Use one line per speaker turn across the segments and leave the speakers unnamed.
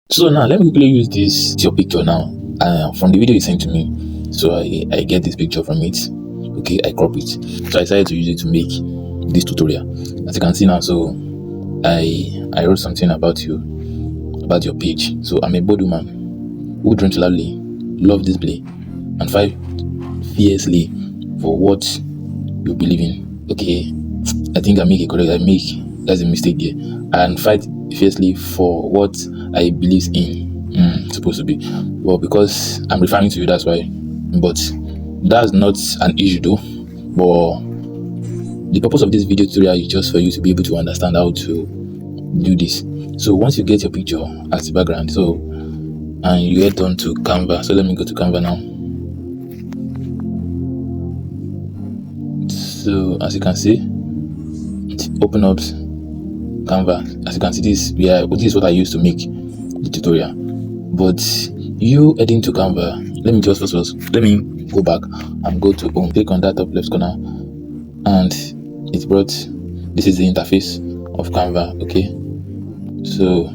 So now let me quickly use this your picture now from the video you sent to me. So I get this picture from it. Okay, I crop it. So I decided to use it to make this tutorial. As you can see now, so I wrote something about you, about your page. So I'm a bold woman who dreams loudly, love display, and fight fiercely for what you believe in. Okay, I think I make it correct. That's a mistake there. And fight fiercely for what I believe in. Supposed to be. Well, because I'm referring to you, that's why. But that's not an issue though. But the purpose of this video tutorial is just for you to be able to understand how to do this. So once you get your picture as the background, so and you head on to Canva. So let me go to Canva now. So as you can see, open up Canva. As you can see, this is what I used to make the tutorial. But you heading to Canva, let me go back and go to home. Click on that top left corner, and it brought, this is the interface of Canva. Okay, so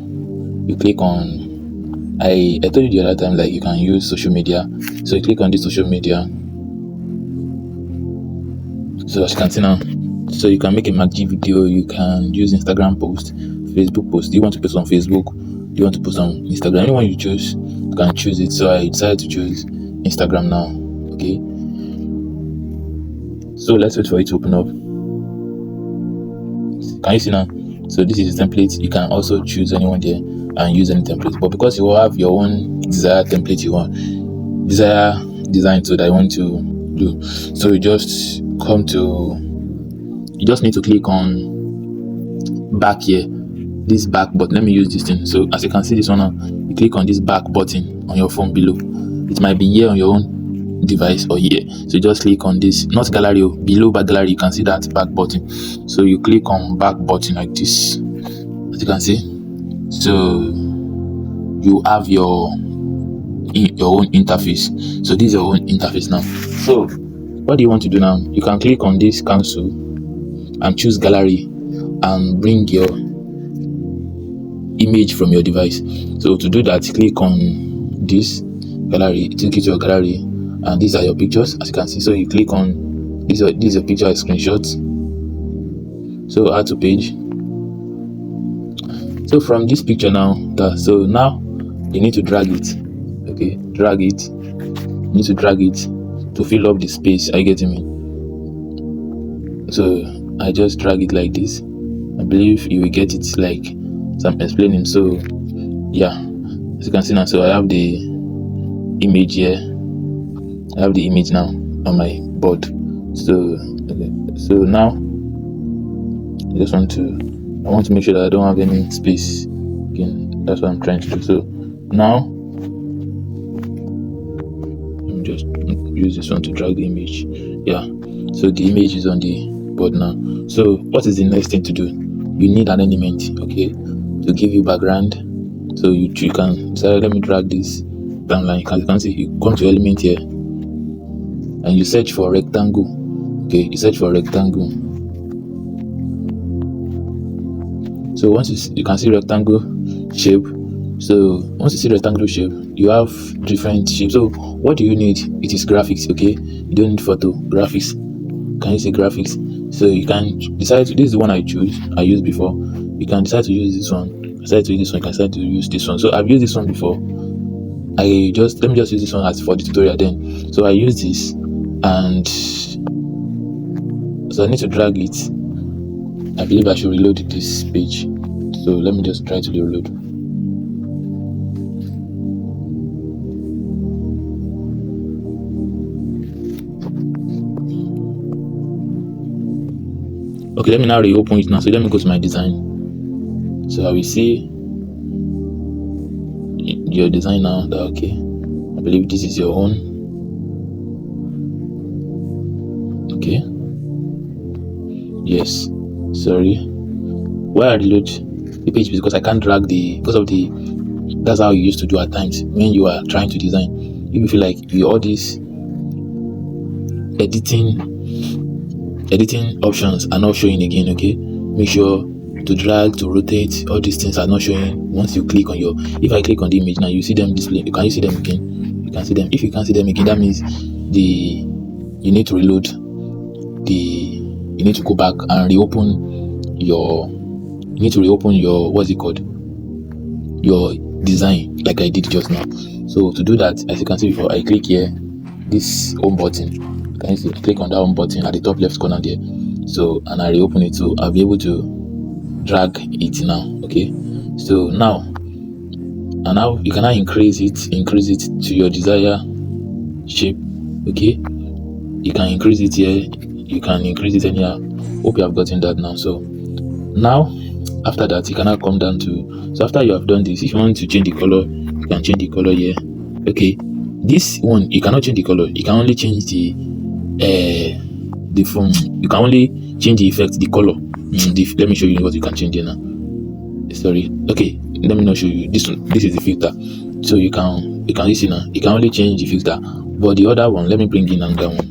you click on, I told you the other time, like, you can use social media. So you click on this social media. So as you can see now, so you can make a magic video, you can use Instagram post, Facebook post. Do you want to post on Facebook? Do you want to post on Instagram? Anyone you choose, you can choose it. So I decided to choose Instagram now. Okay, so let's wait for it to open up. Can you see now? So this is a template. You can also choose anyone there and use any template, but because you will have your own desired template, you want desire design so that you want to do, so you just need to click on back here, this back button. Let me use this thing. So as you can see this one now, you click on this back button on your phone below. It might be here on your own device or here, so you just click on this, not gallery, below back gallery, you can see that back button. So you click on back button like this, as you can see. So you have your own interface. So this is your own interface now. So what do you want to do now? You can click on this cancel and choose gallery and bring your image from your device. So to do that, click on this gallery, take you to your gallery, and these are your pictures, as you can see. So you click on this is a picture, a screenshot. So add to page. So from this picture now, so now you need to drag it. Okay, drag it. You need to drag it to fill up the space. Are you getting me? So I just drag it like this. I believe you will get it like I'm explaining. So yeah, as you can see now, so I have the image here. I have the image now on my board. So okay. So now I want to make sure that I don't have any space again. That's what I'm trying to do. So now let me just use this one to drag the image. Yeah, so the image is on the board now. So what is the next thing to do? You need an element, okay, to give you background. So you can say, let me drag this down line. As you can see, you come to element here and you search for rectangle. Okay, you search for rectangle. So once you can see rectangle shape. So once you see rectangle shape, you have different shapes. So what do you need? It is graphics. Okay, you don't need photo, graphics. Can you see graphics? So you can decide this is the one I used before. You can decide to use this one. Decide to use this one. You can decide to use this one. So I've used this one before. Let me just use this one as for the tutorial then. So I use this, and so I need to drag it. I believe I should reload this page. So let me just try to reload. Okay, let me now reopen it now. So let me go to my design. So I will see your design now. Okay, I believe this is your own. Okay. Yes. Sorry. Why I reload the page? Because I can't drag that's how you used to do at times when you are trying to design. If you feel like all these editing options are not showing again, okay, make sure to drag, to rotate, all these things are not showing once you click on your, if I click on the image now, you see them display. Can you see them again? You can see them. If you can't see them again, that means you need to reload you need to go back and reopen your what's it called, your design, like I did just now. So to do that, as you can see before, I click here, this home button. Can you see? I click on that home button at the top left corner there. So, and I reopen it, so I'll be able to drag it now. Okay, so now you can now increase it to your desired shape. Okay, you can increase it here, you can increase it anyhow. Hope you have gotten that now. So now after that, you can now come down to, so after you have done this, if you want to change the color, you can change the color here. Okay, this one you cannot change the color, you can only change the form, you can only change the effect, the color. Let me show you what you can change here now. Sorry, okay, let me not show you this one. This is the filter, so you can see now, you can only change the filter. But the other one, let me bring in another one.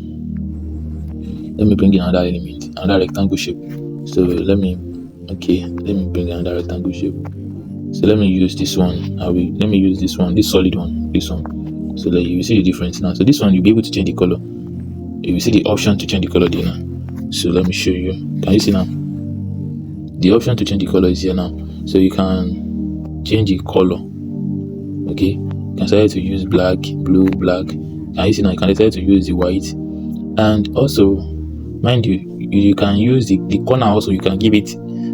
Let me bring in another element, another rectangle shape. So let me bring in another rectangle shape. So let me use this one. Let me use this one, this solid one, this one. So that you will see the difference now. So this one, you'll be able to change the color. You will see the option to change the color there now. So let me show you. Can you see now? The option to change the color is here now. So you can change the color. Okay, you can decide to use black, blue, black. Can you see now? You can decide to use the white. And also, mind you can use the corner also. You can give it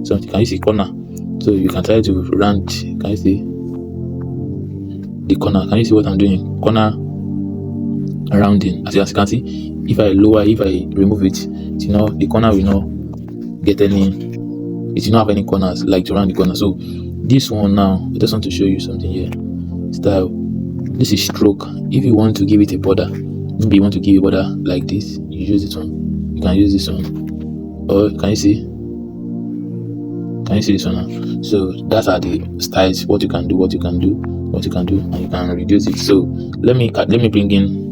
something. Can you see corner? So you can try to round. Can you see the corner? Can you see what I'm doing? Corner rounding. As you can see, if I remove it, the corner will not get any. It will not have any corners like to round the corner. So this one now, I just want to show you something here. Style. This is stroke. If you want to give it a border, maybe you want to give a border like this, you use this one. You can use this one. Or can you see? Can you see this one now? So that are the styles. What you can do, and you can reduce it. So let me bring in.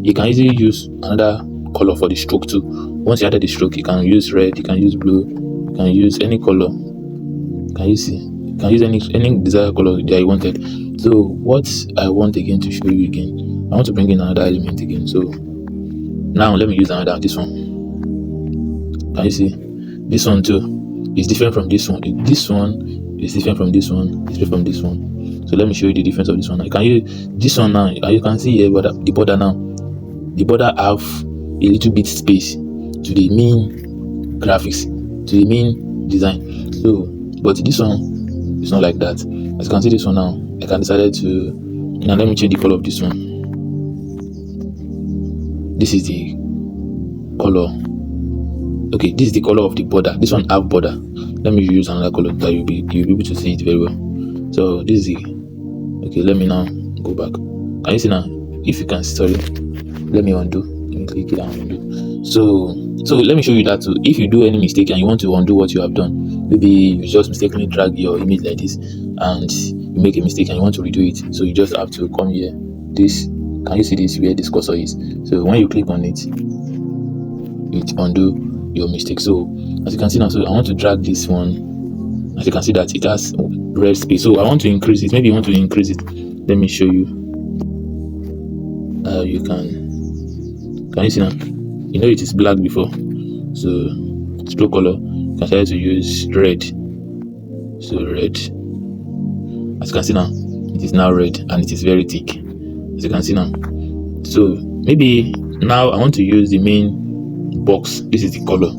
You can easily use another color for the stroke too. Once you added the stroke, you can use red, you can use blue, you can use any color. Can you see? You can use any desired color that you wanted. So what I want again to show you again, I want to bring in another element again. So now let me use this one. Can you see? This one too is different from this one. This one is different from this one. It's different from this one. So let me show you the difference of this one. I can use this one now. You can see here, but the border now. The border have a little bit space to the main graphics, to the main design. So, but this one is not like that. As you can see, this one now, I can decide to. Now let me change the color of this one. This is the color. Okay, this is the color of the border. This one have border. Let me use another color that you'll be able to see it very well. So this is the. Okay, let me now go back. Can you see now? If you can, sorry. Let me undo. Let me click it and undo. So let me show you that too. If you do any mistake and you want to undo what you have done, maybe you just mistakenly drag your image like this and you make a mistake and you want to redo it. So you just have to come here. This, can you see this where this cursor is? So when you click on it, it undo your mistake. So as you can see now, so I want to drag this one. As you can see that it has red space. So I want to increase it. Maybe you want to increase it. Let me show you. You can you see now? You know it is black before, so stroke color. You can try to use red. So red, as you can see now, it is now red and it is very thick. As you can see now. So maybe now I want to use the main box. This is the color.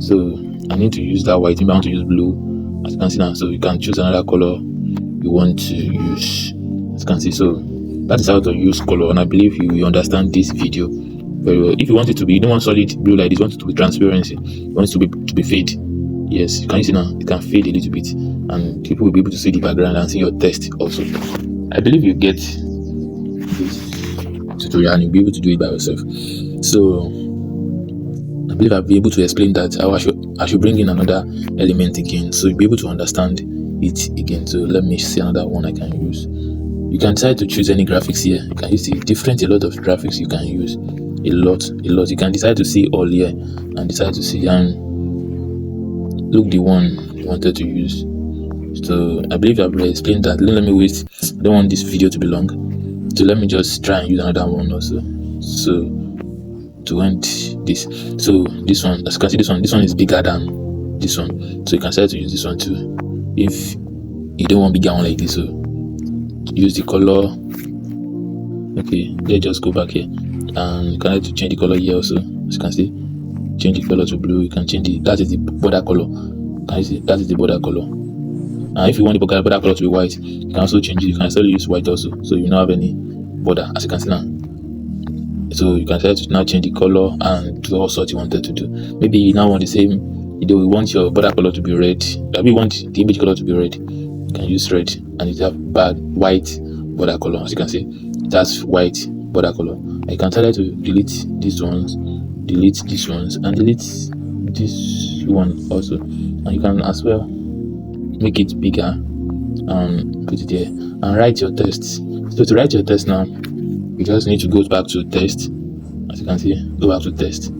So I need to use that white. Maybe I want to use blue. As you can see now, so you can choose another color you want to use. As you can see, so that is how to use color, and I believe you will understand this video very well. If you want it to be, you don't want solid blue like this, you want it to be transparency, you want it to be fade. Yes, you can see now, it can fade a little bit and people will be able to see the background and see your text also. I believe you get this tutorial and you'll be able to do it by yourself. So I believe I'll be able to explain that I should bring in another element again, so you'll be able to understand it again. So let me see another one I can use. You can decide to choose any graphics here. You can use a lot of graphics you can use. A lot. You can decide to see all here and decide to see, and look the one you wanted to use. So I believe I've explained that. Let me wait. I don't want this video to be long, so let me just try and use another one also. So to end this, so this one, as you can see, this one is bigger than this one, so you can decide to use this one too if you don't want bigger one like this. So use the color. Okay, let's just go back here, and you can have to change the color here also. As you can see, change the color to blue. You can change it. That is the border color. Can you see? That is the border color. And if you want the border color to be white, you can also change it. You can still use white also, so you don't have any border, as you can see now. So you can try to now change the color and do all sorts you wanted to do. Maybe you now want the same, you want your border color to be red. Maybe you want the image color to be red. You can use red, and it have white border color. As you can see, it has white border color. I can try to delete these ones, delete these ones, and delete this one also. And you can as well make it bigger and put it here and write your text. So to write your text now, you just need to go back to text. As you can see, go back to text,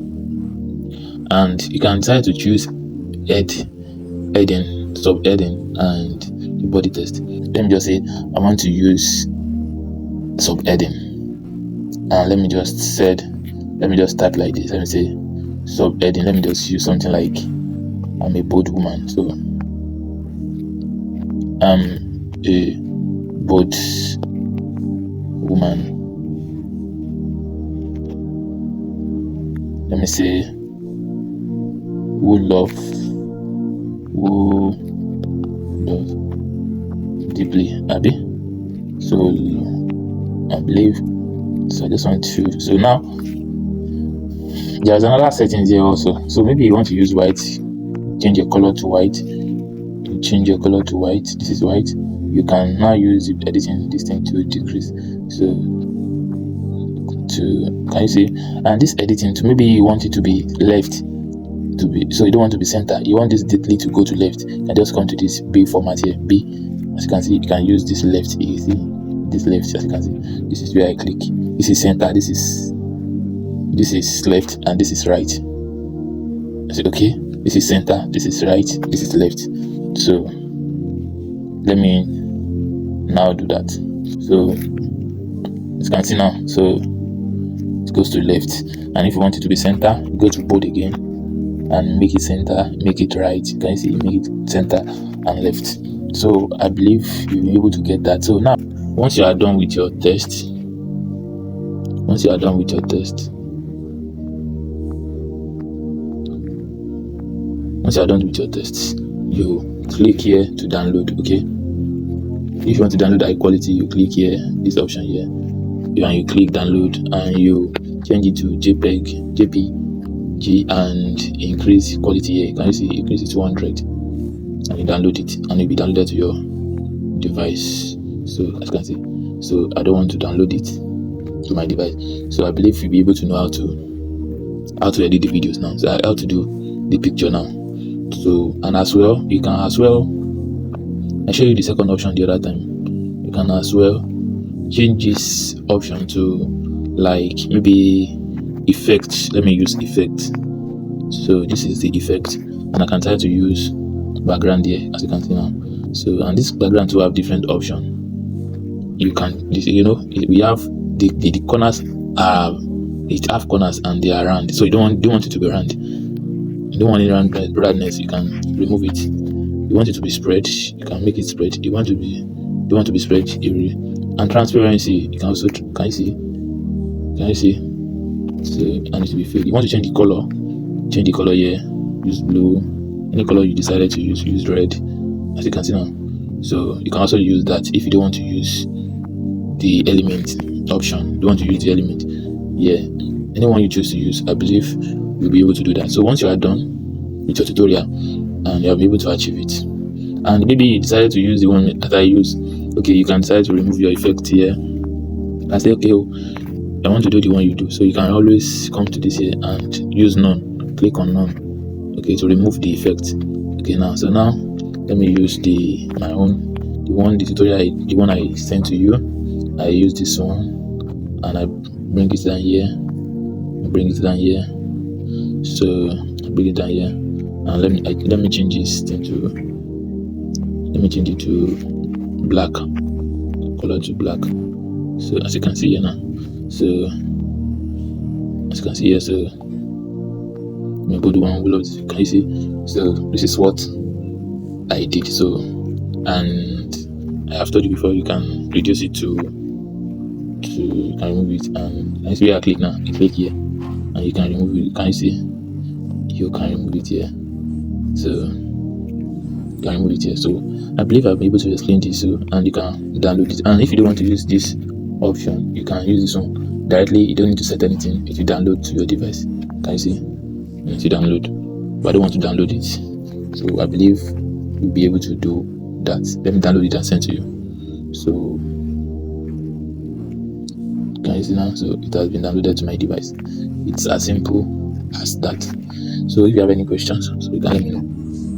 and you can decide to choose heading, subheading, and the body text. Let me just say I want to use subheading, and let me just type like this. Let me say subheading. Let me just use something like I'm a bold woman. So I'm a bold woman. Let me say who love deeply, Abby. So I believe so. I just want to. So now there's another settings here also. So maybe you want to use white. Change your color to white. You change your color to white. This is white. You can now use the editing this thing to decrease. So can you see? And this editing to, maybe you want it to be left, so you don't want to be center. You want this deeply to go to left. You can just come to this B format here. B, as you can see, you can use this left. You see this left, as you can see. This is where I click. This is center. This is left, and this is right. I said okay. This is center. This is right. This is left. So let me now do that. So as you can see now, so it goes to left, and if you want it to be center, you go to bold again and make it center, make it right. Can you see? Make it center and left. So I believe you'll be able to get that. So now, once you are done with your test, you click here to download. Okay, if you want to download high quality, you click here, this option here, and you click download, and you change it to JPG and increase quality here. Can you see? Increase it to 100, and you download it, and it'll be downloaded to your device. So as you can see, so I don't want to download it to my device. So I believe you'll be able to know how to edit the videos now. So how to do the picture now. So, and as well, you can as well, I show you the second option the other time. You can as well change this option to like maybe effect. Let me use effect. So this is the effect, and I can try to use background here, as you can see now. So, and this background to have different option. You can, we have the corners are, it have corners and they are round. So you don't want it to be round. You don't want any roundness. You can remove it. You want it to be spread. You can make it spread. You want to be spread area. And transparency. You can also, can you see? So I need to be filled. You want to change the color. Change the color here. Use blue. Any color you decided to use red. As you can see now. So you can also use that if you don't want to use the element option. You want to use the element. Yeah. Anyone you choose to use, I believe you'll be able to do that. So once you are done with your tutorial and you'll be able to achieve it, and maybe you decided to use the one that I use, okay, you can decide to remove your effect here and say, okay, I want to do the one you do. So you can always come to this here and use none. Click on none, okay, to remove the effect. Okay, now let me use the tutorial I sent to you. I use this one and I bring it down here. So I bring it down here, Now let me change this thing to, let me change it to black, color to black. So as you can see here now, so as you can see here, so we put one below. Can you see? So this is what I did. So, and I have told you before, you can reduce it to you can remove it, and as you click now, you click here and you can remove it. Can you see? You can remove it here. So you can remove it here. So I believe I'll be able to explain this. So, and you can download it, and if you don't want to use this option, you can use this one directly. You don't need to set anything. If you download to your device, can you see? You download, but I don't want to download it, so I believe you'll be able to do that. Let me download it and send to you. So can you see now? So it has been downloaded to my device. It's as simple as that. So if you have any questions, so you can let me know.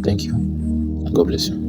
Thank you, and God bless you.